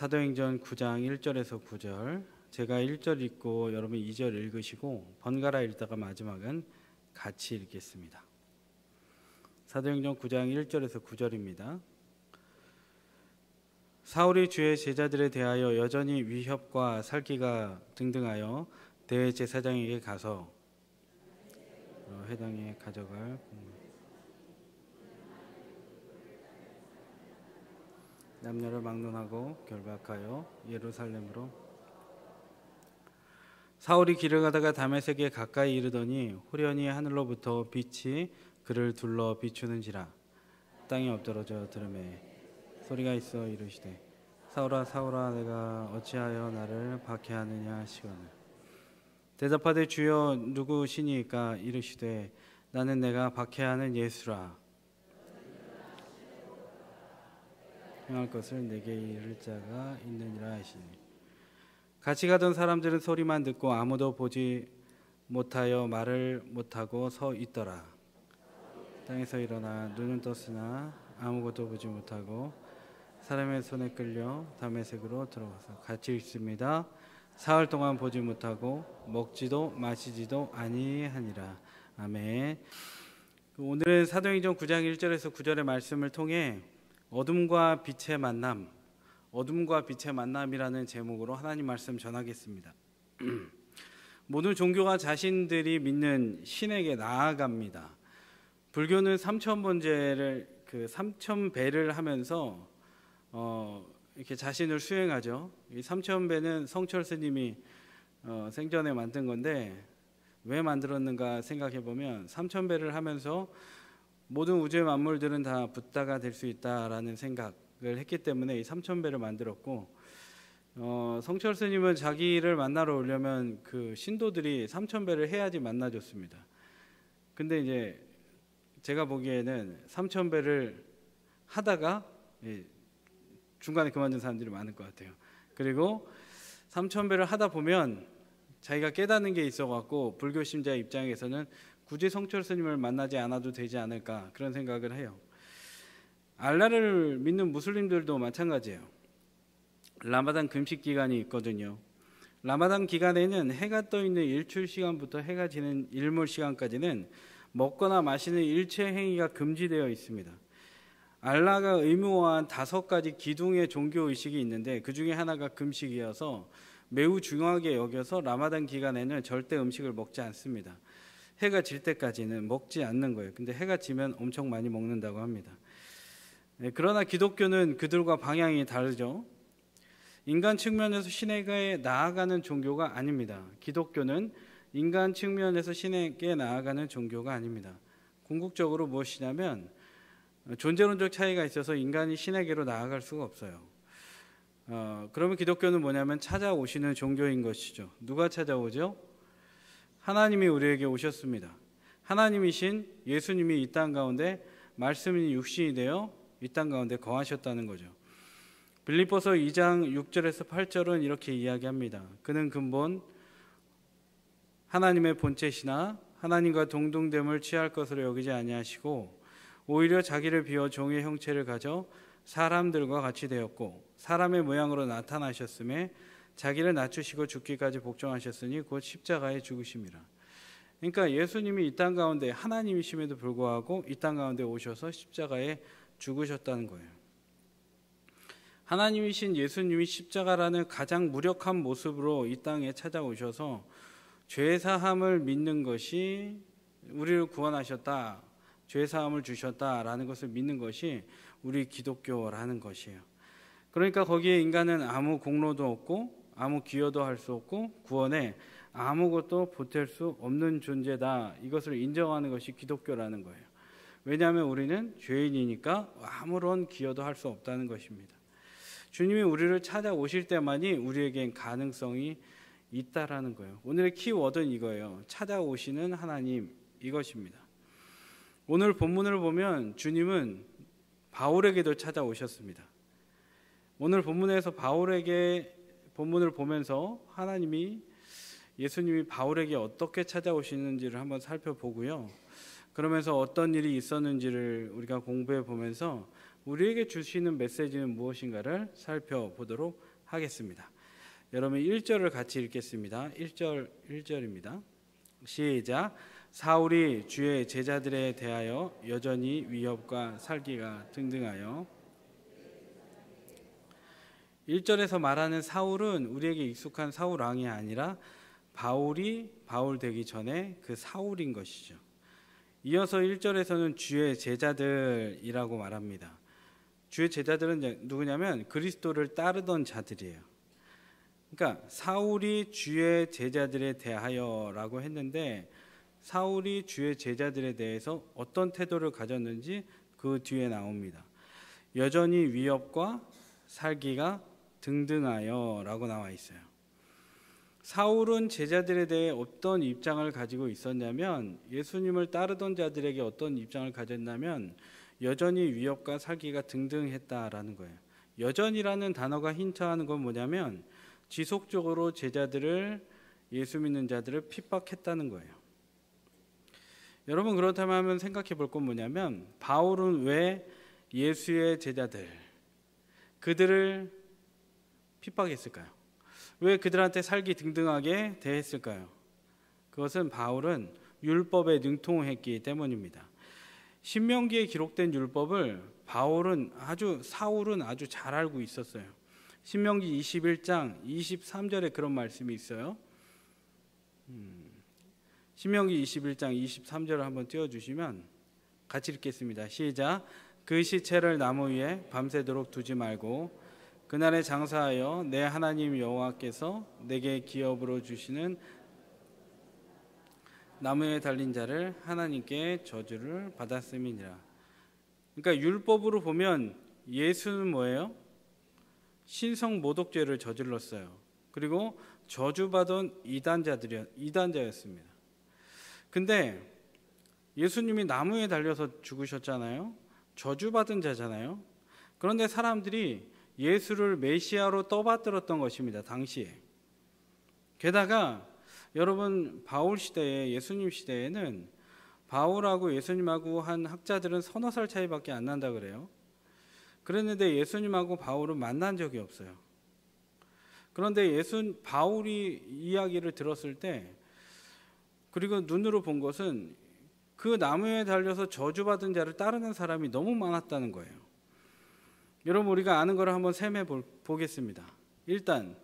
사도행전 9장 1절에서 9절, 제가 1절 읽고 여러분 2절 읽으시고 번갈아 읽다가 마지막은 같이 읽겠습니다. 사도행전 9장 1절에서 9절입니다. 사울이 주의 제자들에 대하여 여전히 위협과 살기가 등등하여 대제사장에게 가서 회당에 가져갈 남녀를 막론하고 결박하여 예루살렘으로. 사울이 길을 가다가 다메섹에 가까이 이르더니 후련히 하늘로부터 빛이 그를 둘러 비추는지라. 땅에 엎드러져 들으매 소리가 있어 이르시되 사울아 사울아 내가 어찌하여 나를 박해하느냐 하시거늘. 대답하되 주여 누구시니까? 이르시되 나는 내가 박해하는 예수라. 행할 것을 내게 이를 자가 있느니라 하시니. 같이 가던 사람들은 소리만 듣고 아무도 보지 못하여 말을 못하고 서 있더라. 땅에서 일어나 눈은 떴으나 아무것도 보지 못하고 사람의 손에 끌려 다메섹으로 들어가서 같이 읽습니다. 사흘 동안 보지 못하고 먹지도 마시지도 아니하니라. 아멘. 오늘은 사도행전 9장 1절에서 9절의 말씀을 통해 어둠과 빛의 만남, 어둠과 빛의 만남이라는 제목으로 하나님 말씀 전하겠습니다. 모든 종교가 자신들이 믿는 신에게 나아갑니다. 불교는 삼천번제를 삼천배를 하면서 이렇게 자신을 수행하죠. 이 삼천배는 성철 스님이 생전에 만든 건데 왜 만들었는가 생각해 보면 삼천배를 하면서 모든 우주의 만물들은 다 붓다가 될 수 있다라는 생각을 했기 때문에 이 삼천배를 만들었고, 성철 스님은 자기를 만나러 오려면 그 신도들이 삼천배를 해야지 만나줬습니다. 근데 이제 제가 보기에는 삼천배를 하다가 중간에 그만둔 사람들이 많을 것 같아요. 그리고 삼천배를 하다 보면 자기가 깨닫는 게 있어갖고 불교 신자 입장에서는 굳이 성철 스님을 만나지 않아도 되지 않을까 그런 생각을 해요. 알라를 믿는 무슬림들도 마찬가지예요. 라마단 금식 기간이 있거든요. 라마단 기간에는 해가 떠 있는 일출 시간부터 해가 지는 일몰 시간까지는 먹거나 마시는 일체 행위가 금지되어 있습니다. 알라가 의무화한 5가지 기둥의 종교 의식이 있는데 그 중에 하나가 금식이어서 매우 중요하게 여겨서 라마단 기간에는 절대 음식을 먹지 않습니다. 해가 질 때까지는 먹지 않는 거예요. 근데 해가 지면 엄청 많이 먹는다고 합니다. 그러나 기독교는 그들과 방향이 다르죠. 인간 측면에서 신에게 나아가는 종교가 아닙니다. 기독교는 인간 측면에서 신에게 나아가는 종교가 아닙니다. 궁극적으로 무엇이냐면 존재론적 차이가 있어서 인간이 신에게로 나아갈 수가 없어요. 그러면 기독교는 뭐냐면 찾아오시는 종교인 것이죠. 누가 찾아오죠? 하나님이 우리에게 오셨습니다. 하나님이신 예수님이 이 땅 가운데 말씀이 육신이 되어 이 땅 가운데 거하셨다는 거죠. 빌립보서 2장 6절에서 8절은 이렇게 이야기합니다. 그는 근본 하나님의 본체시나 하나님과 동등됨을 취할 것으로 여기지 아니하시고 오히려 자기를 비워 종의 형체를 가져 사람들과 같이 되었고 사람의 모양으로 나타나셨음에 자기를 낮추시고 죽기까지 복종하셨으니 곧 십자가에 죽으심이라. 그러니까 예수님이 이 땅 가운데 하나님이심에도 불구하고 이 땅 가운데 오셔서 십자가에 죽으셨다는 거예요. 하나님이신 예수님이 십자가라는 가장 무력한 모습으로 이 땅에 찾아오셔서 죄사함을 믿는 것이 우리를 구원하셨다, 죄사함을 주셨다라는 것을 믿는 것이 우리 기독교라는 것이에요. 그러니까 거기에 인간은 아무 공로도 없고 아무 기여도 할 수 없고 구원에 아무것도 보탤 수 없는 존재다. 이것을 인정하는 것이 기독교라는 거예요. 왜냐하면 우리는 죄인이니까 아무런 기여도 할 수 없다는 것입니다. 주님이 우리를 찾아오실 때만이 우리에겐 가능성이 있다라는 거예요. 오늘의 키워드는 이거예요. 찾아오시는 하나님, 이것입니다. 오늘 본문을 보면 주님은 바울에게도 찾아오셨습니다. 오늘 본문에서 바울에게 본문을 보면서 예수님이 바울에게 어떻게 찾아오시는지를 한번 살펴보고요. 그러면서 어떤 일이 있었는지를 우리가 공부해 보면서 우리에게 주시는 메시지는 무엇인가를 살펴보도록 하겠습니다. 여러분 1절을 같이 읽겠습니다. 1절입니다. 시작. 사울이 주의 제자들에 대하여 여전히 위협과 살기가 등등하여. 1절에서 말하는 사울은 우리에게 익숙한 사울 왕이 아니라 바울이 바울 되기 전에 그 사울인 것이죠. 이어서 1절에서는 주의 제자들이라고 말합니다. 주의 제자들은 누구냐면 그리스도를 따르던 자들이에요. 그러니까 사울이 주의 제자들에 대하여라고 했는데 사울이 주의 제자들에 대해서 어떤 태도를 가졌는지 그 뒤에 나옵니다. 여전히 위협과 살기가 등등하여라고 나와 있어요. 사울은 제자들에 대해 어떤 입장을 가지고 있었냐면 예수님을 따르던 자들에게 어떤 입장을 가졌냐면 여전히 위협과 살기가 등등했다라는 거예요. 여전이라는 단어가 힌트하는 건 뭐냐면 지속적으로 제자들을 예수 믿는 자들을 핍박했다는 거예요. 여러분 그렇다면 한번 생각해 볼 건 뭐냐면 바울은 왜 예수의 제자들 그들을 핍박했을까요? 왜 그들한테 살기 등등하게 대했을까요? 그것은 바울은 율법에 능통했기 때문입니다. 신명기에 기록된 율법을 사울은 아주 잘 알고 있었어요. 신명기 21장 23절에 그런 말씀이 있어요. 신명기 21장 23절을 한번 띄워주시면 같이 읽겠습니다. 시작. 그 시체를 나무 위에 밤새도록 두지 말고 그날에 장사하여 내 하나님 여호와께서 내게 기업으로 주시는 나무에 달린 자를 하나님께 저주를 받았음이니라. 그러니까 율법으로 보면 예수는 뭐예요? 신성 모독죄를 저질렀어요. 그리고 저주받은 이단자였습니다. 근데 예수님이 나무에 달려서 죽으셨잖아요. 저주받은 자잖아요. 그런데 사람들이 예수를 메시아로 떠받들었던 것입니다. 당시에. 게다가 여러분 바울 시대에 예수님 시대에는 바울하고 예수님하고 한 학자들은 서너 살 차이밖에 안 난다 그래요. 그랬는데 예수님하고 바울은 만난 적이 없어요. 그런데 바울이 이야기를 들었을 때 그리고 눈으로 본 것은 그 나무에 달려서 저주받은 자를 따르는 사람이 너무 많았다는 거예요. 여러분 우리가 아는 거를 한번 셈해 보겠습니다. 일단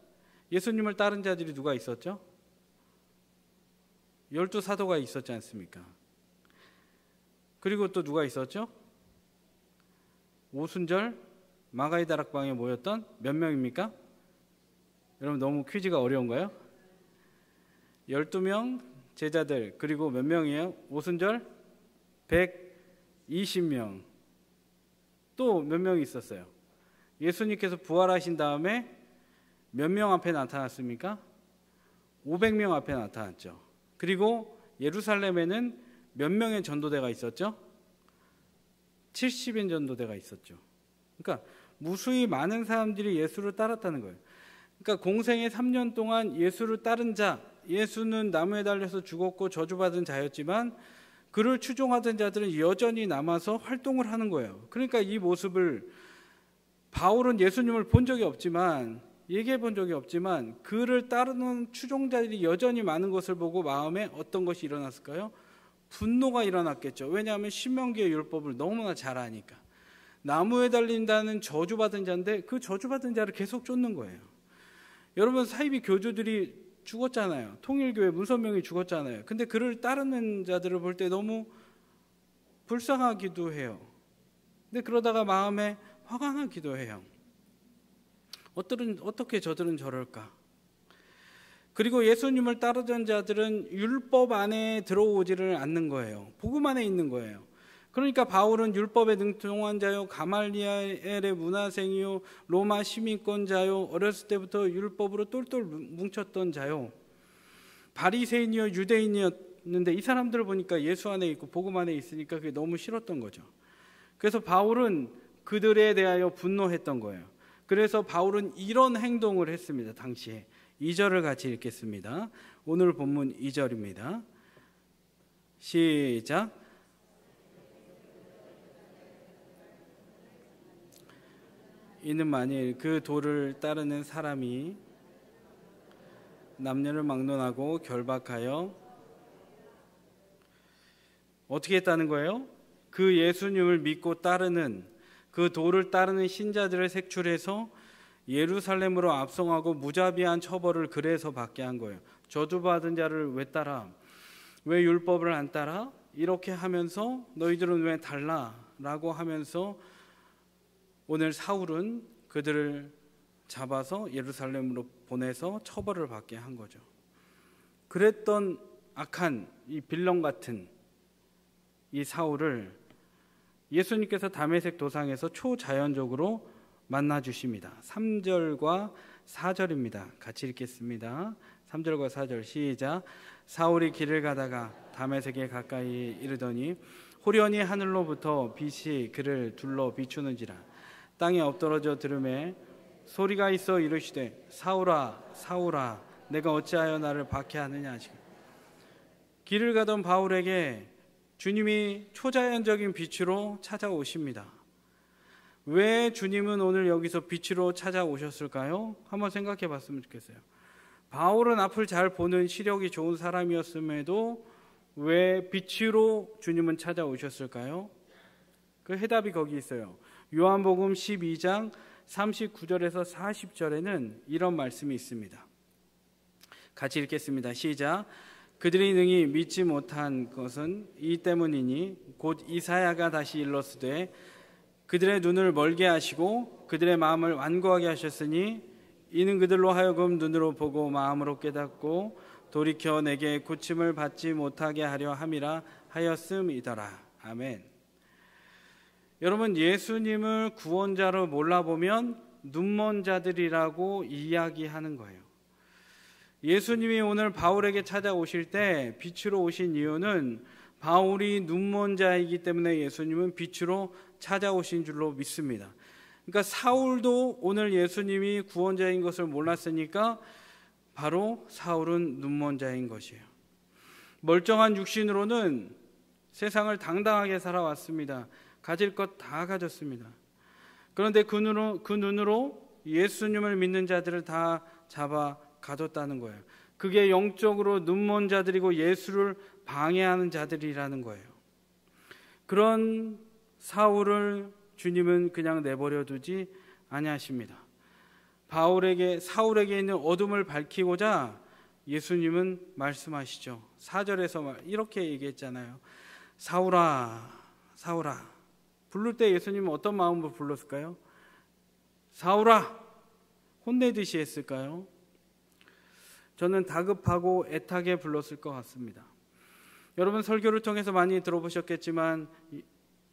예수님을 따른 자들이 누가 있었죠? 12사도가 있었지 않습니까? 그리고 또 누가 있었죠? 오순절 마가이 다락방에 모였던 몇 명입니까? 여러분 너무 퀴즈가 어려운가요? 12명 제자들 그리고 몇 명이에요? 오순절 120명. 또 몇 명이 있었어요? 예수님께서 부활하신 다음에 몇 명 앞에 나타났습니까? 500명 앞에 나타났죠. 그리고 예루살렘에는 몇 명의 전도대가 있었죠? 70인 전도대가 있었죠. 그러니까 무수히 많은 사람들이 예수를 따랐다는 거예요. 그러니까 공생의 3년 동안 예수를 따른 자, 예수는 나무에 달려서 죽었고 저주받은 자였지만 그를 추종하던 자들은 여전히 남아서 활동을 하는 거예요. 그러니까 이 모습을 바울은 예수님을 본 적이 없지만 얘기해 본 적이 없지만 그를 따르는 추종자들이 여전히 많은 것을 보고 마음에 어떤 것이 일어났을까요? 분노가 일어났겠죠. 왜냐하면 신명기의 율법을 너무나 잘 아니까. 나무에 달린다는 저주받은 자인데 그 저주받은 자를 계속 쫓는 거예요. 여러분 사이비 교주들이 죽었잖아요. 통일교회 문선명이 죽었잖아요. 근데 그를 따르는 자들을 볼 때 너무 불쌍하기도 해요. 근데 그러다가 마음에 화가 나기도 해요. 어떻게 저들은 저럴까? 그리고 예수님을 따르던 자들은 율법 안에 들어오지를 않는 거예요. 복음 안에 있는 거예요. 그러니까 바울은 율법에 능통한 자요, 가말리엘의 문화생이요, 로마 시민권자요, 어렸을 때부터 율법으로 똘똘 뭉쳤던 자요, 바리새인이요, 유대인이었는데 이 사람들을 보니까 예수 안에 있고 복음 안에 있으니까 그게 너무 싫었던 거죠. 그래서 바울은 그들에 대하여 분노했던 거예요. 그래서 바울은 이런 행동을 했습니다. 당시에 2절을 같이 읽겠습니다. 오늘 본문 2절입니다. 시작. 이는 만일 그 도를 따르는 사람이 남녀를 막론하고 결박하여 어떻게 했다는 거예요? 그 예수님을 믿고 따르는 그 도를 따르는 신자들을 색출해서 예루살렘으로 압송하고 무자비한 처벌을 그래서 받게 한 거예요. 저주받은 자를 왜 따라? 왜 율법을 안 따라? 이렇게 하면서 너희들은 왜 달라? 라고 하면서 오늘 사울은 그들을 잡아서 예루살렘으로 보내서 처벌을 받게 한 거죠. 그랬던 악한 이 빌런 같은 이 사울을 예수님께서 다메섹 도상에서 초자연적으로 만나 주십니다. 3절과 4절입니다. 같이 읽겠습니다. 3절과 4절 시작. 사울이 길을 가다가 다메섹에 가까이 이르더니 호련히 하늘로부터 빛이 그를 둘러 비추는지라. 땅에 엎드러져 들음에 소리가 있어 이르시되 사울아 사울아 내가 어찌하여 나를 박해하느냐 하시고. 길을 가던 바울에게 주님이 초자연적인 빛으로 찾아오십니다. 왜 주님은 오늘 여기서 빛으로 찾아오셨을까요? 한번 생각해 봤으면 좋겠어요. 바울은 앞을 잘 보는 시력이 좋은 사람이었음에도 왜 빛으로 주님은 찾아오셨을까요? 그 해답이 거기 있어요. 요한복음 12장 39절에서 40절에는 이런 말씀이 있습니다. 같이 읽겠습니다. 시작. 그들이 능히 믿지 못한 것은 이 때문이니 곧 이사야가 다시 일렀으되 그들의 눈을 멀게 하시고 그들의 마음을 완고하게 하셨으니 이는 그들로 하여금 눈으로 보고 마음으로 깨닫고 돌이켜 내게 고침을 받지 못하게 하려 함이라 하였음이더라. 아멘. 여러분, 예수님을 구원자로 몰라보면 눈먼 자들이라고 이야기하는 거예요. 예수님이 오늘 바울에게 찾아오실 때 빛으로 오신 이유는 바울이 눈먼 자이기 때문에 예수님은 빛으로 찾아오신 줄로 믿습니다. 그러니까 사울도 오늘 예수님이 구원자인 것을 몰랐으니까 바로 사울은 눈먼 자인 것이에요. 멀쩡한 육신으로는 세상을 당당하게 살아왔습니다. 가질 것 다 가졌습니다. 그런데 그 눈으로 예수님을 믿는 자들을 다 잡아 가뒀다는 거예요. 그게 영적으로 눈먼 자들이고 예수를 방해하는 자들이라는 거예요. 그런 사울을 주님은 그냥 내버려 두지 아니하십니다. 사울에게 있는 어둠을 밝히고자 예수님은 말씀하시죠. 4절에서 이렇게 얘기했잖아요. 사울아 사울아. 부를 때 예수님은 어떤 마음으로 불렀을까요? 사울아 혼내듯이 했을까요? 저는 다급하고 애타게 불렀을 것 같습니다. 여러분, 설교를 통해서 많이 들어보셨겠지만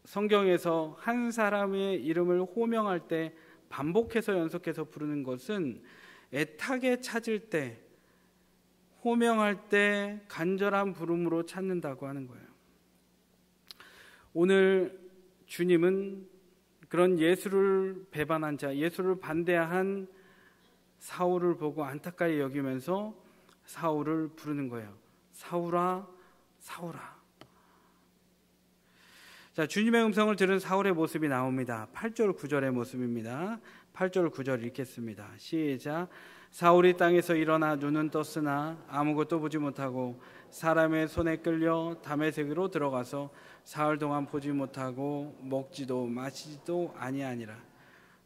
성경에서 한 사람의 이름을 호명할 때 반복해서 연속해서 부르는 것은 애타게 찾을 때, 호명할 때 간절한 부름으로 찾는다고 하는 거예요. 오늘 주님은 그런 예수를 배반한 자, 예수를 반대한 사울을 보고 안타까이 여기면서 사울을 부르는 거예요. 사울아, 사울아. 자, 주님의 음성을 들은 사울의 모습이 나옵니다. 8절 9절의 모습입니다. 8절 9절 읽겠습니다. 시작. 사울이 땅에서 일어나 눈은 떴으나 아무것도 보지 못하고 사람의 손에 끌려 다메섹으로 들어가서 사흘 동안 보지 못하고 먹지도 마시지도 아니하니라.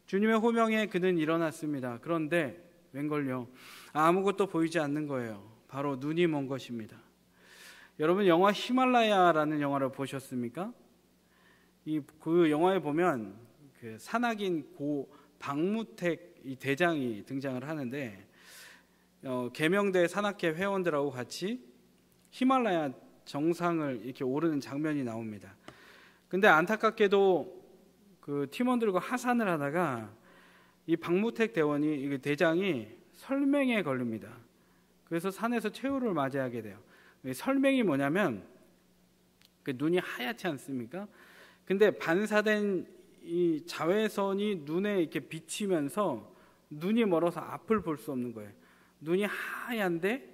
주님의 호명에 그는 일어났습니다. 그런데 웬걸요? 아무것도 보이지 않는 거예요. 바로 눈이 먼 것입니다. 여러분, 영화 히말라야라는 영화를 보셨습니까? 그 영화에 보면 그 산악인 고 박무택 이 대장이 등장을 하는데 계명대 산악회 회원들하고 같이 히말라야 정상을 이렇게 오르는 장면이 나옵니다. 근데 안타깝게도 그 팀원들과 하산을 하다가 이 박무택 대원이 대장이 설맹에 걸립니다. 그래서 산에서 최후를 맞이하게 돼요. 설맹이 뭐냐면 그 눈이 하얗지 않습니까? 근데 반사된 이 자외선이 눈에 이렇게 비치면서 눈이 멀어서 앞을 볼 수 없는 거예요. 눈이 하얀데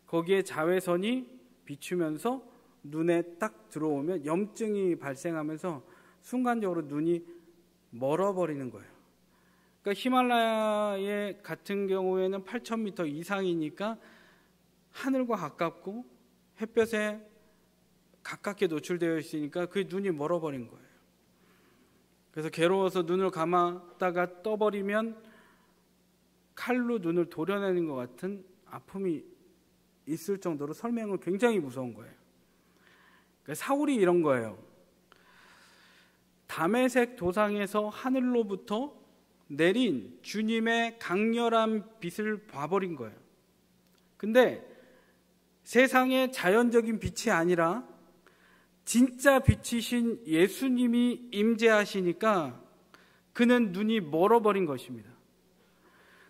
거기에 자외선이 비추면서 눈에 딱 들어오면 염증이 발생하면서 순간적으로 눈이 멀어버리는 거예요. 그러니까 히말라야 같은 경우에는 8,000m 이상이니까 하늘과 가깝고 햇볕에 가깝게 노출되어 있으니까 그 눈이 멀어버린 거예요. 그래서 괴로워서 눈을 감았다가 떠버리면 칼로 눈을 도려내는 것 같은 아픔이 있을 정도로 설명은 굉장히 무서운 거예요. 그러니까 사울이 이런 거예요. 다메섹 도상에서 하늘로부터 내린 주님의 강렬한 빛을 봐버린 거예요. 근데 세상의 자연적인 빛이 아니라 진짜 빛이신 예수님이 임재하시니까 그는 눈이 멀어버린 것입니다.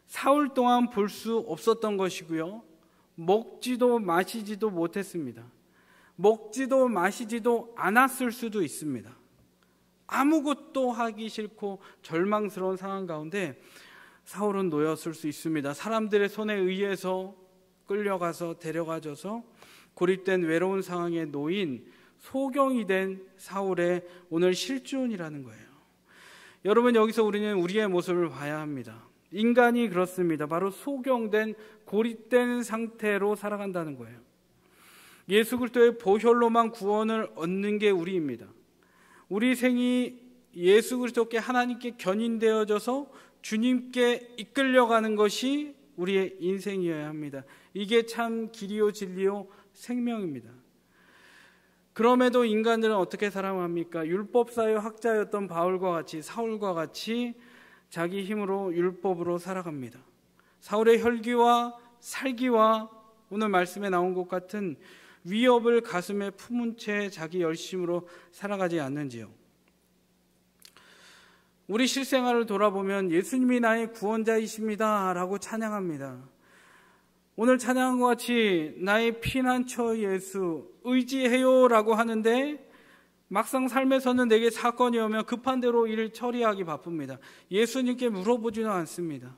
사흘 동안 볼 수 없었던 것이고요. 먹지도 마시지도 못했습니다. 먹지도 마시지도 않았을 수도 있습니다. 아무것도 하기 싫고 절망스러운 상황 가운데 사울은 놓였을 수 있습니다. 사람들의 손에 의해서 끌려가서 데려가져서 고립된 외로운 상황에 놓인 소경이 된 사울의 오늘 실존이라는 거예요. 여러분, 여기서 우리는 우리의 모습을 봐야 합니다. 인간이 그렇습니다. 바로 소경된 고립된 상태로 살아간다는 거예요. 예수 그리스도의 보혈로만 구원을 얻는 게 우리입니다. 우리 생이 예수 그리스도께 하나님께 견인되어져서 주님께 이끌려가는 것이 우리의 인생이어야 합니다. 이게 참 길이요 진리요 생명입니다. 그럼에도 인간들은 어떻게 살아갑니까? 율법사의 학자였던 바울과 같이, 사울과 같이 자기 힘으로 율법으로 살아갑니다. 사울의 혈기와 살기와 오늘 말씀에 나온 것 같은 위협을 가슴에 품은 채 자기 열심으로 살아가지 않는지요. 우리 실생활을 돌아보면 예수님이 나의 구원자이십니다 라고 찬양합니다. 오늘 찬양한 것 같이 나의 피난처 예수 의지해요 라고 하는데 막상 삶에서는 내게 사건이 오면 급한 대로 일을 처리하기 바쁩니다. 예수님께 물어보지는 않습니다.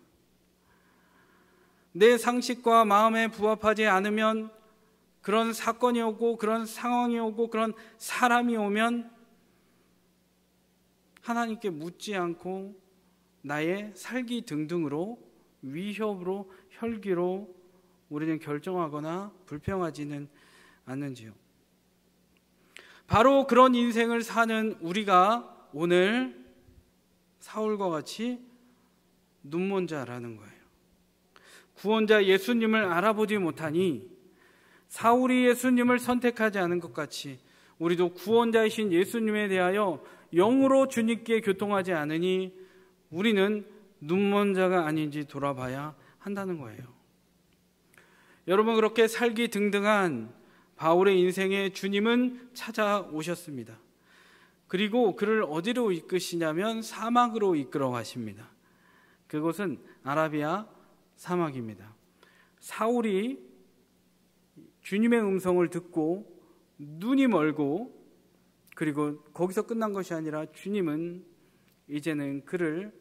내 상식과 마음에 부합하지 않으면 그런 사건이 오고 그런 상황이 오고 그런 사람이 오면 하나님께 묻지 않고 나의 살기 등등으로 위협으로 혈기로 우리는 결정하거나 불평하지는 않는지요. 바로 그런 인생을 사는 우리가 오늘 사울과 같이 눈먼 자라는 거예요. 구원자 예수님을 알아보지 못하니 사울이 예수님을 선택하지 않은 것 같이 우리도 구원자이신 예수님에 대하여 영으로 주님께 교통하지 않으니 우리는 눈먼 자가 아닌지 돌아봐야 한다는 거예요. 여러분, 그렇게 살기 등등한 바울의 인생에 주님은 찾아오셨습니다. 그리고 그를 어디로 이끄시냐면 사막으로 이끌어 가십니다. 그곳은 아라비아 사막입니다. 사울이 주님의 음성을 듣고 눈이 멀고 그리고 거기서 끝난 것이 아니라 주님은 이제는 그를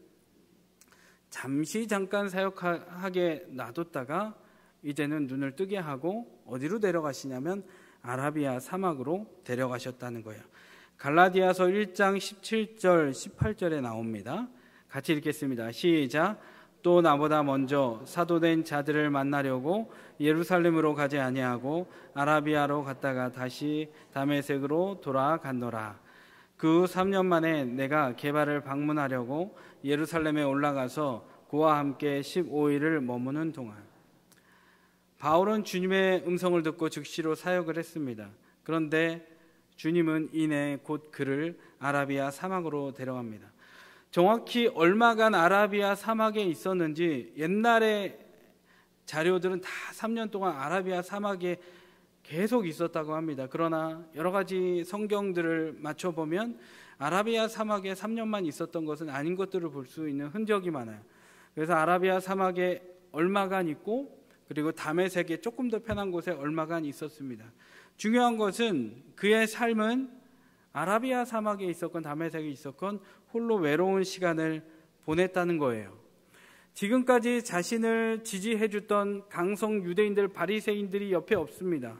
잠깐 사역하게 놔뒀다가 이제는 눈을 뜨게 하고 어디로 데려가시냐면 아라비아 사막으로 데려가셨다는 거예요. 갈라디아서 1장 17절 18절에 나옵니다. 같이 읽겠습니다. 시작. 또 나보다 먼저 사도된 자들을 만나려고 예루살렘으로 가지 아니하고 아라비아로 갔다가 다시 다메섹으로 돌아갔노라. 그 후 3년 만에 내가 게바를 방문하려고 예루살렘에 올라가서 그와 함께 15일을 머무는 동안 바울은 주님의 음성을 듣고 즉시로 사역을 했습니다. 그런데 주님은 이내 곧 그를 아라비아 사막으로 데려갑니다. 정확히 얼마간 아라비아 사막에 있었는지 옛날에 자료들은 다 3년 동안 아라비아 사막에 계속 있었다고 합니다. 그러나 여러 가지 성경들을 맞춰보면 아라비아 사막에 3년만 있었던 것은 아닌 것들을 볼 수 있는 흔적이 많아요. 그래서 아라비아 사막에 얼마간 있고 그리고 다메섹에 조금 더 편한 곳에 얼마간 있었습니다. 중요한 것은 그의 삶은 아라비아 사막에 있었건 다메섹에 있었건 홀로 외로운 시간을 보냈다는 거예요. 지금까지 자신을 지지해줬던 강성 유대인들 바리새인들이 옆에 없습니다.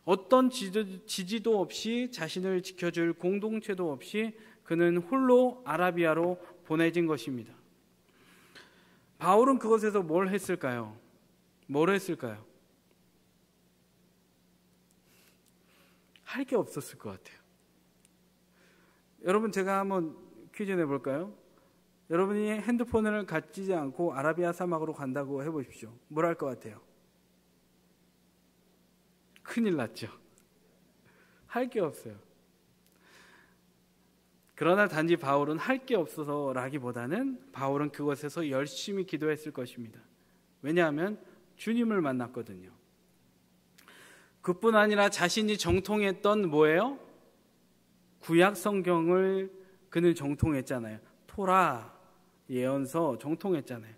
어떤 지지도 없이 자신을 지켜줄 공동체도 없이 그는 홀로 아라비아로 보내진 것입니다. 바울은 그것에서 뭘 했을까요? 뭘 했을까요? 할 게 없었을 것 같아요. 여러분, 제가 한번 퀴즈 내볼까요? 여러분이 핸드폰을 가지지 않고 아라비아 사막으로 간다고 해보십시오. 뭘 할 것 같아요? 큰일 났죠. 할 게 없어요. 그러나 단지 바울은 할 게 없어서라기보다는 바울은 그곳에서 열심히 기도했을 것입니다. 왜냐하면 주님을 만났거든요. 그뿐 아니라 자신이 정통했던 뭐예요? 구약 성경을 그는 정통했잖아요. 토라, 예언서 정통했잖아요.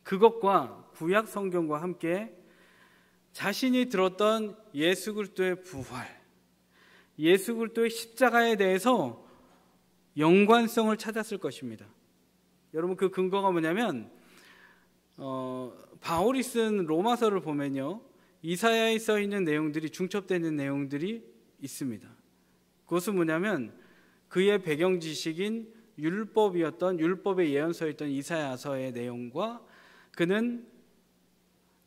그것과 구약 성경과 함께 자신이 들었던 예수 그리스도의 부활, 예수 그리스도의 십자가에 대해서 연관성을 찾았을 것입니다. 여러분, 그 근거가 뭐냐면 바울이 쓴 로마서를 보면요, 이사야에 써 있는 내용들이 중첩되는 내용들이 있습니다. 그것은 뭐냐면 그의 배경 지식인 율법의 예언서였던 이사야서의 내용과 그는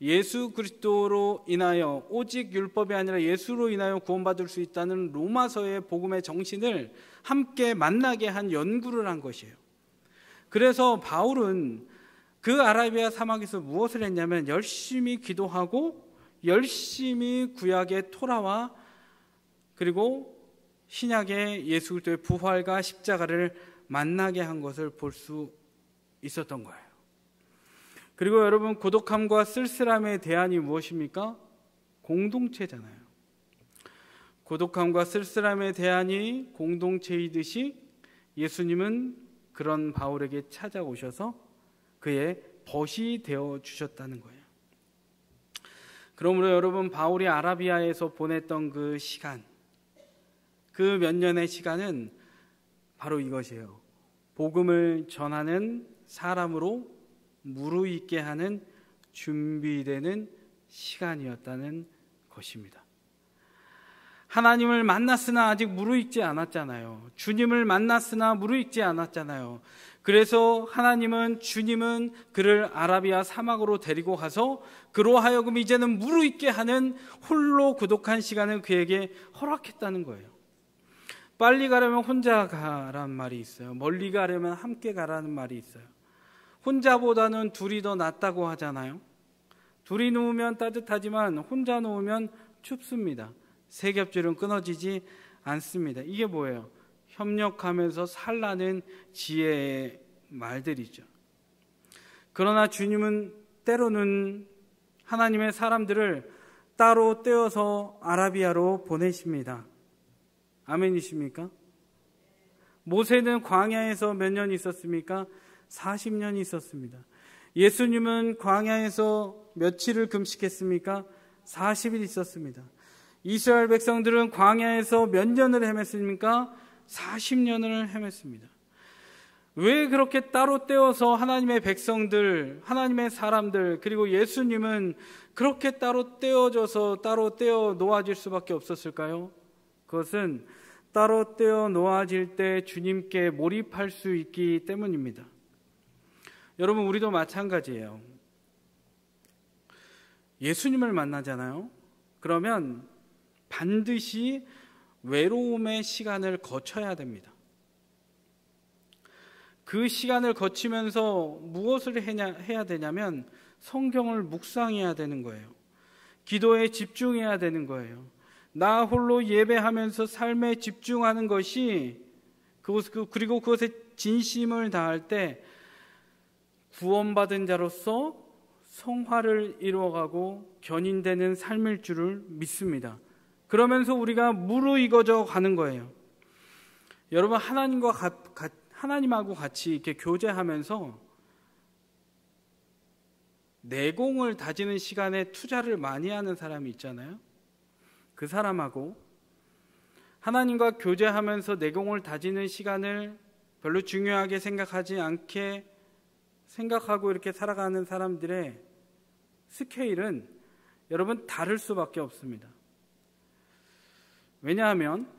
예수 그리스도로 인하여 오직 율법이 아니라 예수로 인하여 구원받을 수 있다는 로마서의 복음의 정신을 함께 만나게 한 연구를 한 것이에요. 그래서 바울은 그 아라비아 사막에서 무엇을 했냐면 열심히 기도하고 열심히 구약의 토라와 그리고 신약의 예수 그리스도의 부활과 십자가를 만나게 한 것을 볼 수 있었던 거예요. 그리고 여러분, 고독함과 쓸쓸함의 대안이 무엇입니까? 공동체잖아요. 고독함과 쓸쓸함의 대안이 공동체이듯이 예수님은 그런 바울에게 찾아오셔서 그의 벗이 되어 주셨다는 거예요. 그러므로 여러분, 바울이 아라비아에서 보냈던 그 시간, 그 몇 년의 시간은 바로 이것이에요. 복음을 전하는 사람으로 무르익게 하는 준비되는 시간이었다는 것입니다. 하나님을 만났으나 아직 무르익지 않았잖아요. 주님을 만났으나 무르익지 않았잖아요. 그래서 주님은 그를 아라비아 사막으로 데리고 가서 그로 하여금 이제는 무르익게 하는 홀로 고독한 시간을 그에게 허락했다는 거예요. 빨리 가려면 혼자 가라는 말이 있어요. 멀리 가려면 함께 가라는 말이 있어요. 혼자보다는 둘이 더 낫다고 하잖아요. 둘이 누우면 따뜻하지만 혼자 누우면 춥습니다. 세겹줄은 끊어지지 않습니다. 이게 뭐예요? 협력하면서 살라는 지혜의 말들이죠. 그러나 주님은 때로는 하나님의 사람들을 따로 떼어서 아라비아로 보내십니다. 아멘이십니까? 모세는 광야에서 몇 년 있었습니까? 40년 있었습니다. 예수님은 광야에서 며칠을 금식했습니까? 40일 있었습니다. 이스라엘 백성들은 광야에서 몇 년을 헤맸습니까? 40년을 헤맸습니다. 왜 그렇게 따로 떼어서 하나님의 백성들, 하나님의 사람들, 그리고 예수님은 그렇게 따로 떼어져서 따로 떼어 놓아질 수밖에 없었을까요? 그것은 따로 떼어 놓아질 때 주님께 몰입할 수 있기 때문입니다. 여러분, 우리도 마찬가지예요. 예수님을 만나잖아요. 그러면 반드시 외로움의 시간을 거쳐야 됩니다. 그 시간을 거치면서 무엇을 해야 되냐면 성경을 묵상해야 되는 거예요. 기도에 집중해야 되는 거예요. 나 홀로 예배하면서 삶에 집중하는 것이 그리고 그것에 진심을 다할 때 구원받은 자로서 성화를 이루어가고 견인되는 삶일 줄을 믿습니다. 그러면서 우리가 무르익어져 가는 거예요. 여러분, 하나님하고 같이 이렇게 교제하면서 내공을 다지는 시간에 투자를 많이 하는 사람이 있잖아요. 그 사람하고 하나님과 교제하면서 내공을 다지는 시간을 별로 중요하게 생각하지 않게 생각하고 이렇게 살아가는 사람들의 스케일은 여러분 다를 수밖에 없습니다. 왜냐하면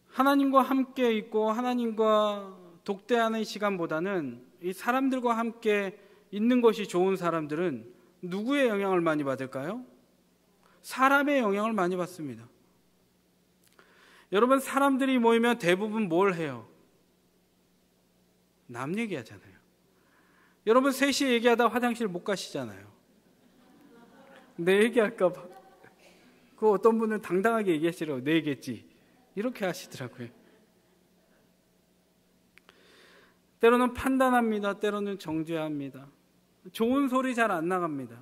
하나님과 함께 있고 하나님과 독대하는 시간보다는 이 사람들과 함께 있는 것이 좋은 사람들은 누구의 영향을 많이 받을까요? 사람의 영향을 많이 받습니다. 여러분, 사람들이 모이면 대부분 뭘 해요? 남 얘기하잖아요. 여러분, 셋이 얘기하다 화장실 못 가시잖아요. 내 얘기할까 봐. 그 어떤 분은 당당하게 얘기하시라고 내 얘기했지 이렇게 하시더라고요. 때로는 판단합니다. 때로는 정죄합니다. 좋은 소리 잘 안 나갑니다.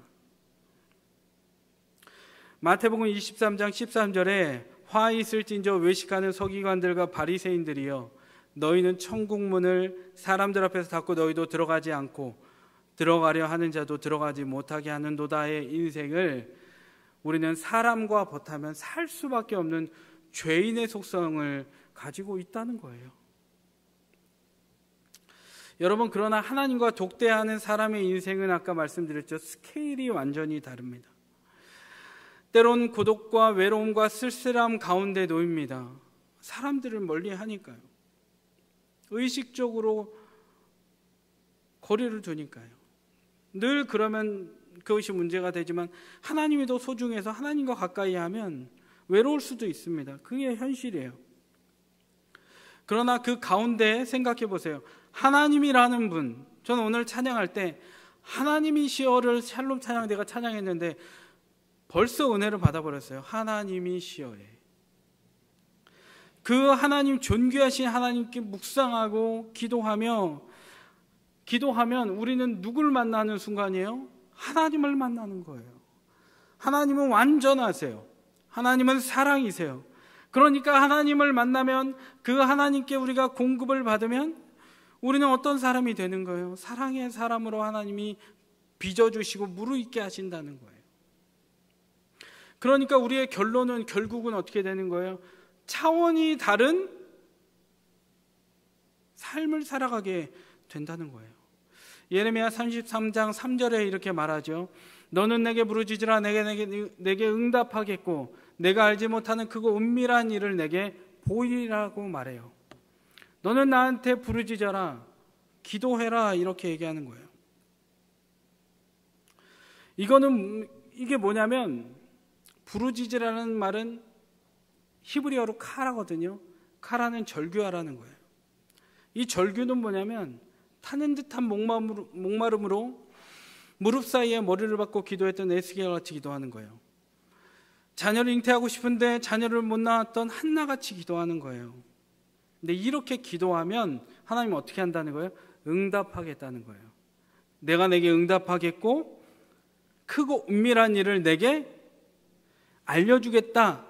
마태복음 23장 13절에 화 있을진저 외식하는 서기관들과 바리새인들이여 너희는 천국 문을 사람들 앞에서 닫고 너희도 들어가지 않고 들어가려 하는 자도 들어가지 못하게 하는도다의 인생을 우리는 사람과 벗하면 살 수밖에 없는 죄인의 속성을 가지고 있다는 거예요. 여러분, 그러나 하나님과 독대하는 사람의 인생은 아까 말씀드렸죠. 스케일이 완전히 다릅니다. 때론 고독과 외로움과 쓸쓸함 가운데 놓입니다. 사람들을 멀리 하니까요. 의식적으로 거리를 두니까요. 늘 그러면 그것이 문제가 되지만 하나님이 더 소중해서 하나님과 가까이 하면 외로울 수도 있습니다. 그게 현실이에요. 그러나 그 가운데 생각해 보세요. 하나님이라는 분, 저는 오늘 찬양할 때 하나님이시여를 샬롬 찬양 내가 찬양했는데 벌써 은혜를 받아버렸어요. 하나님이시여에. 그 하나님, 존귀하신 하나님께 묵상하고 기도하면 우리는 누굴 만나는 순간이에요? 하나님을 만나는 거예요. 하나님은 완전하세요. 하나님은 사랑이세요. 그러니까 하나님을 만나면 그 하나님께 우리가 공급을 받으면 우리는 어떤 사람이 되는 거예요? 사랑의 사람으로 하나님이 빚어주시고 무르익게 하신다는 거예요. 그러니까 우리의 결론은 결국은 어떻게 되는 거예요? 차원이 다른 삶을 살아가게 된다는 거예요. 예레미야 33장 3절에 이렇게 말하죠. 너는 내게 부르짖으라 내게 응답하겠고 내가 알지 못하는 크고 은밀한 일을 내게 보이라고 말해요. 너는 나한테 부르짖어라 기도해라 이렇게 얘기하는 거예요. 이게 뭐냐면 부르짖으라는 말은 히브리어로 카라거든요. 카라는 절규하라는 거예요. 이 절규는 뭐냐면 타는 듯한 목마름으로 무릎 사이에 머리를 박고 기도했던 에스겔 같이 기도하는 거예요. 자녀를 잉태하고 싶은데 자녀를 못 낳았던 한나같이 기도하는 거예요. 근데 이렇게 기도하면 하나님은 어떻게 한다는 거예요? 응답하겠다는 거예요. 내가 내게 응답하겠고 크고 은밀한 일을 내게 알려주겠다.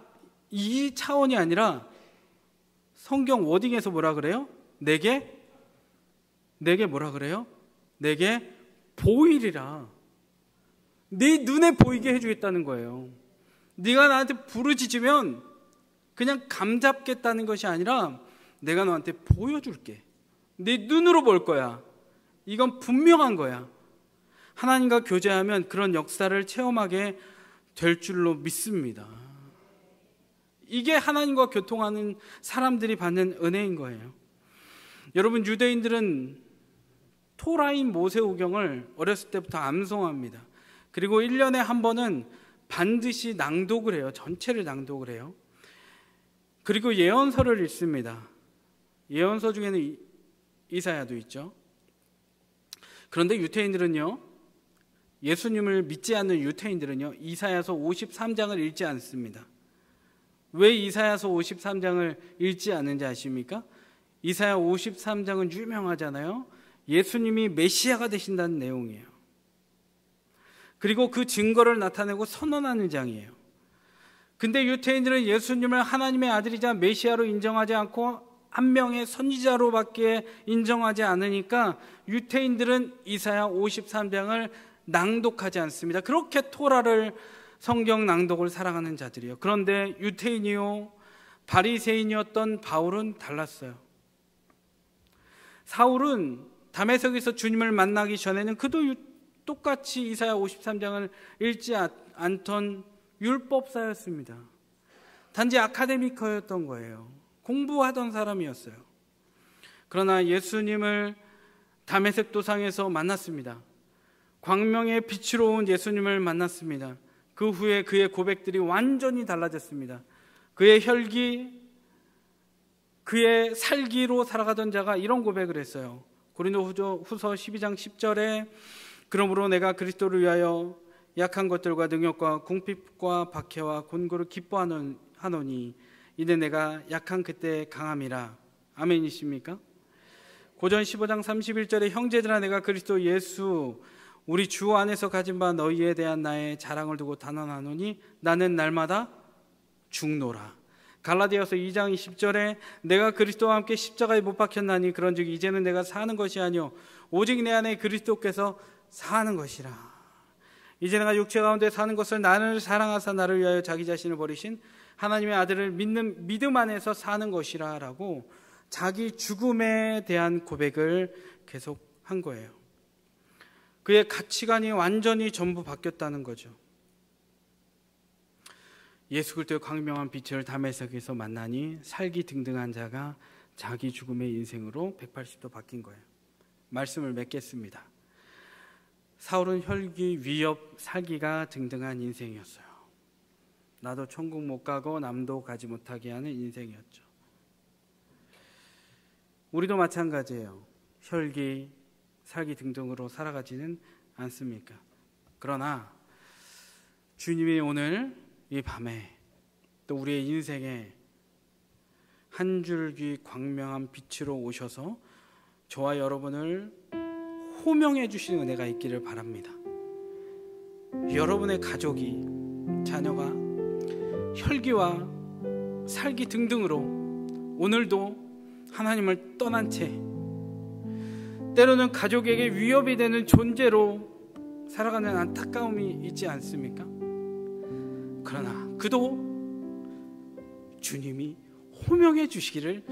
이 차원이 아니라 성경 워딩에서 뭐라 그래요? 내게 뭐라 그래요? 내게 보이리라. 네 눈에 보이게 해주겠다는 거예요. 네가 나한테 부르짖으면 그냥 감잡겠다는 것이 아니라 내가 너한테 보여줄게. 네 눈으로 볼 거야. 이건 분명한 거야. 하나님과 교제하면 그런 역사를 체험하게 될 줄로 믿습니다. 이게 하나님과 교통하는 사람들이 받는 은혜인 거예요. 여러분, 유대인들은 토라인 모세오경을 어렸을 때부터 암송합니다. 그리고 1년에 한 번은 반드시 낭독을 해요. 전체를 낭독을 해요. 그리고 예언서를 읽습니다. 예언서 중에는 이사야도 있죠. 그런데 유태인들은요, 예수님을 믿지 않는 유태인들은요, 이사야서 53장을 읽지 않습니다. 왜 이사야서 53장을 읽지 않는지 아십니까? 이사야 53장은 유명하잖아요. 예수님이 메시아가 되신다는 내용이에요. 그리고 그 증거를 나타내고 선언하는 장이에요. 근데 유태인들은 예수님을 하나님의 아들이자 메시아로 인정하지 않고 한 명의 선지자로밖에 인정하지 않으니까 유태인들은 이사야 53장을 낭독하지 않습니다. 그렇게 토라를 성경 낭독을 사랑하는 자들이요. 그런데 유태인이요 바리새인이었던 바울은 달랐어요. 사울은 다메섹에서 주님을 만나기 전에는 그도 똑같이 이사야 53장을 읽지 않던 율법사였습니다. 단지 아카데미커였던 거예요. 공부하던 사람이었어요. 그러나 예수님을 다메섹 도상에서 만났습니다. 광명의 빛으로 온 예수님을 만났습니다. 그 후에 그의 고백들이 완전히 달라졌습니다. 그의 혈기, 그의 살기로 살아가던 자가 이런 고백을 했어요. 고린도후서 12장 10절에 그러므로 내가 그리스도를 위하여 약한 것들과 능욕과 궁핍과 박해와 곤고를 기뻐하노니 이는 내가 약한 그때 강함이라. 아멘이십니까? 고전 15장 31절에 형제들아 내가 그리스도 예수 우리 주 안에서 가진 바 너희에 대한 나의 자랑을 두고 단언하노니 나는 날마다 죽노라. 갈라디아서 2장 20절에 내가 그리스도와 함께 십자가에 못 박혔나니 그런즉 이제는 내가 사는 것이 아니요 오직 내 안에 그리스도께서 사는 것이라. 이제 내가 육체 가운데 사는 것을 나를 사랑하사 나를 위하여 자기 자신을 버리신 하나님의 아들을 믿는 믿음 안에서 사는 것이라 라고 자기 죽음에 대한 고백을 계속한 거예요. 그의 가치관이 완전히 전부 바뀌었다는 거죠. 예수 그리스도의 광명한 빛을 다메섹에서 만나니 살기 등등한 자가 자기 죽음의 인생으로 180도 바뀐 거예요. 말씀을 맺겠습니다. 사울은 혈기, 위협, 살기가 등등한 인생이었어요. 나도 천국 못 가고 남도 가지 못하게 하는 인생이었죠. 우리도 마찬가지예요. 혈기, 살기 등등으로 살아가지는 않습니까? 그러나 주님이 오늘 이 밤에 또 우리의 인생에 한 줄기 광명한 빛으로 오셔서 저와 여러분을 호명해 주시는 은혜가 있기를 바랍니다. 여러분의 가족이, 자녀가 혈기와 살기 등등으로 오늘도 하나님을 떠난 채 때로는 가족에게 위협이 되는 존재로 살아가는 안타까움이 있지 않습니까? 그러나 그도 주님이 호명해 주시기를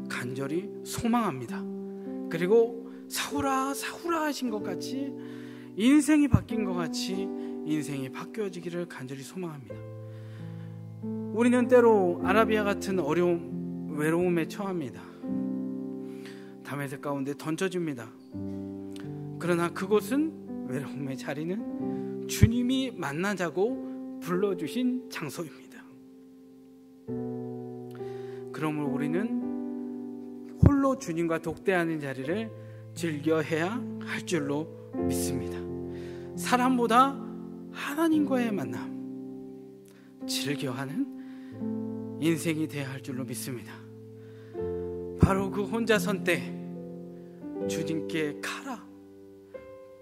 간절히 소망합니다. 그리고 사울아 사울아 하신 것 같이 인생이 바뀐 것 같이 인생이 바뀌어지기를 간절히 소망합니다. 우리는 때로 아라비아 같은 어려움, 외로움에 처합니다. 다메섹 가운데 던져집니다. 그러나 그곳은 외로움의 자리는 주님이 만나자고 불러주신 장소입니다. 그러므로 우리는 홀로 주님과 독대하는 자리를 즐겨해야 할 줄로 믿습니다. 사람보다 하나님과의 만남 즐겨하는 인생이 되어야 할 줄로 믿습니다. 바로 그 혼자 선 때 주님께 가라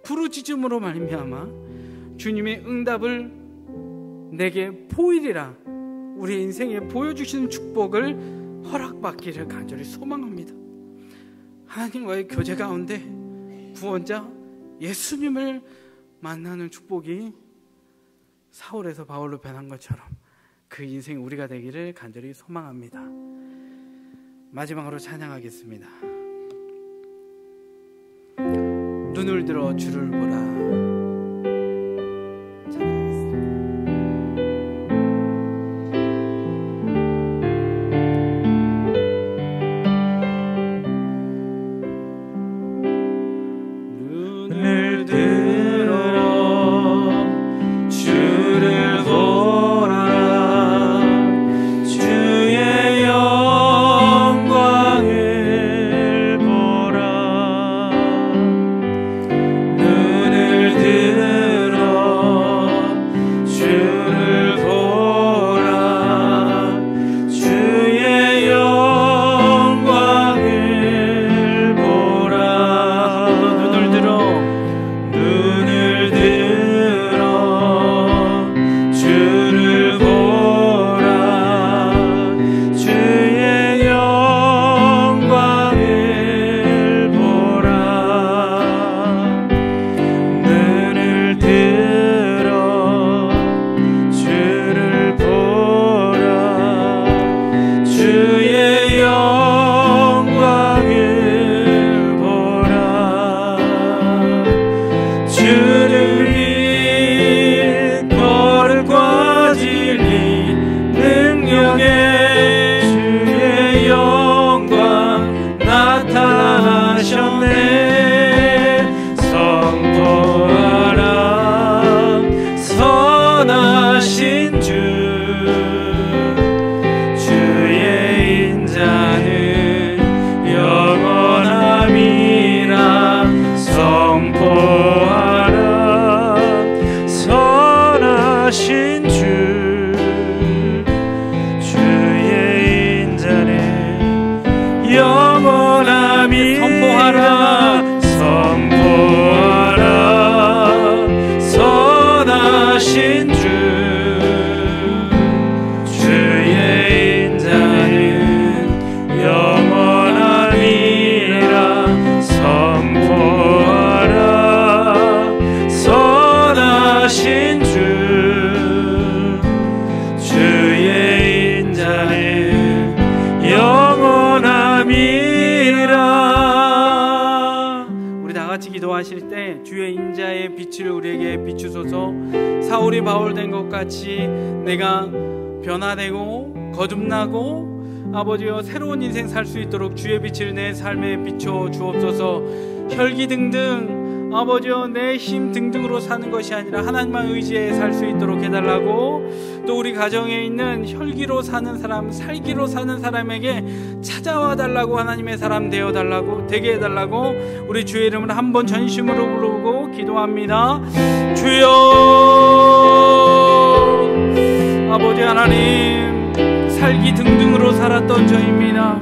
부르짖음으로 말미암아 주님의 응답을 내게 보이리라 우리 인생에 보여주시는 축복을 허락받기를 간절히 소망합니다. 하나님과의 교제 가운데 구원자 예수님을 만나는 축복이 사울에서 바울로 변한 것처럼 그 인생 우리가 되기를 간절히 소망합니다. 마지막으로 찬양하겠습니다. 눈을 들어 주를 보라. 주의 영광 나타나 선포하라 선하신 주의 인자는 영원함이라 선포하라 선하신 주의 인자는 영원함이라 선포하라 선하신 주의 인자는 영원함이라. 우리 다 같이 기도하실 때 주의 인자의 빛을 우리에게 비추소서. 사울이 바울 된 것 같이 내가 변화되고 거듭나고 아버지여 새로운 인생 살 수 있도록 주의 빛을 내 삶에 비춰 주옵소서. 혈기 등등 아버지여 내 힘 등등으로 사는 것이 아니라 하나님만 의지해 살 수 있도록 해달라고, 또 우리 가정에 있는 혈기로 사는 사람, 살기로 사는 사람에게 찾아와 달라고, 하나님의 사람 되어 달라고, 되게 해달라고 우리 주의 이름을 한번 전심으로 부르고 기도합니다. 주여 아버지 하나님, 살기 등등으로 살았던 저입니다.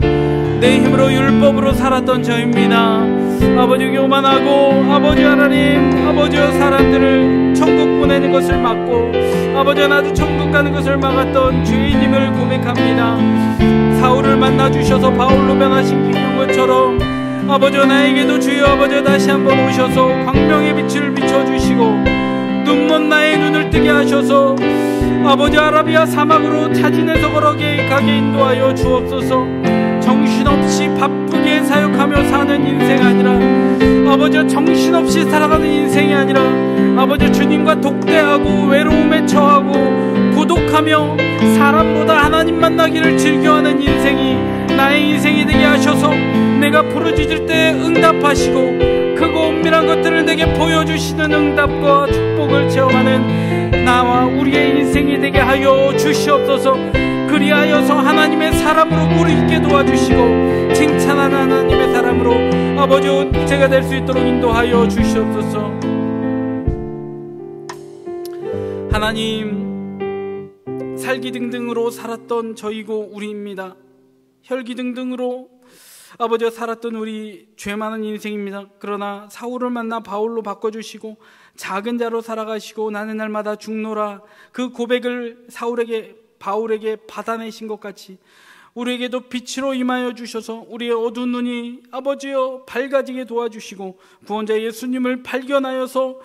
내 힘으로 율법으로 살았던 저입니다. 아버지 교만하고 아버지 하나님, 아버지여 사람들을 천국 보내는 것을 막고 아버지 나도 천국 가는 것을 막았던 죄인임을 고백합니다. 사울을 만나 주셔서 바울로 변하신 것처럼 아버지여 나에게도 주여 아버지여 다시 한번 오셔서 광명의 빛을 비춰주시고 눈먼 나의 눈을 뜨게 하셔서 아버지 아라비아 사막으로 타진에서 걸어가게 인도하여 주옵소서. 정신없이 바쁘게 사역하며 사는 인생 아니라 아버지 정신없이 살아가는 인생이 아니라 아버지 주님과 독대하고 외로움에 처하고 고독하며 사람보다 하나님 만나기를 즐겨하는 인생이 나의 인생이 되게 하셔서 내가 부르짖을 때 응답하시고 크고 은밀한 것들을 내게 보여주시는 응답과 축복을 체험하는 나와 우리의 인생이 되게 하여 주시옵소서. 그리하여서 하나님의 사람으로 무르익게 도와주시고 칭찬하는 하나님의 사람으로 아버지 제가 될 수 있도록 인도하여 주시옵소서. 하나님, 살기 등등으로 살았던 저희고 우리입니다. 혈기 등등으로 아버지와 살았던 우리 죄 많은 인생입니다. 그러나 사울을 만나 바울로 바꿔주시고 작은 자로 살아가시고 나는 날마다 죽노라 그 고백을 바울에게 받아내신 것 같이 우리에게도 빛으로 임하여 주셔서 우리의 어두운 눈이 아버지여 밝아지게 도와주시고 구원자 예수님을 발견하여서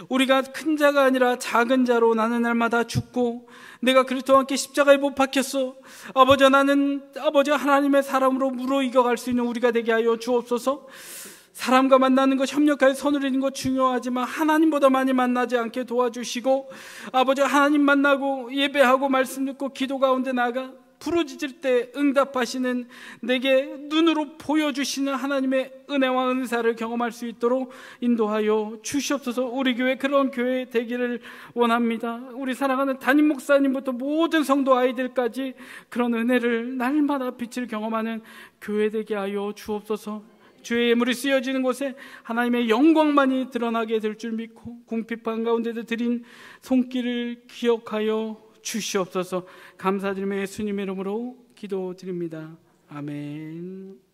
우리가 큰 자가 아니라 작은 자로 나는 날마다 죽고 내가 그리스도와 함께 십자가에 못 박혔어 아버지 나는 아버지 하나님의 사람으로 무르익어갈 수 있는 우리가 되게 하여 주옵소서. 사람과 만나는 것, 협력하여 선을 이루는 것 중요하지만 하나님보다 많이 만나지 않게 도와주시고 아버지 하나님 만나고 예배하고 말씀 듣고 기도 가운데 나가 부르짖을 때 응답하시는 내게 눈으로 보여주시는 하나님의 은혜와 은사를 경험할 수 있도록 인도하여 주시옵소서. 우리 교회 그런 교회 되기를 원합니다. 우리 사랑하는 담임 목사님부터 모든 성도 아이들까지 그런 은혜를 날마다 빛을 경험하는 교회 되게 하여 주옵소서. 주의 예물이 쓰여지는 곳에 하나님의 영광만이 드러나게 될 줄 믿고 궁핍한 가운데도 드린 손길을 기억하여 주시옵소서. 감사드리며 예수님의 이름으로 기도드립니다. 아멘.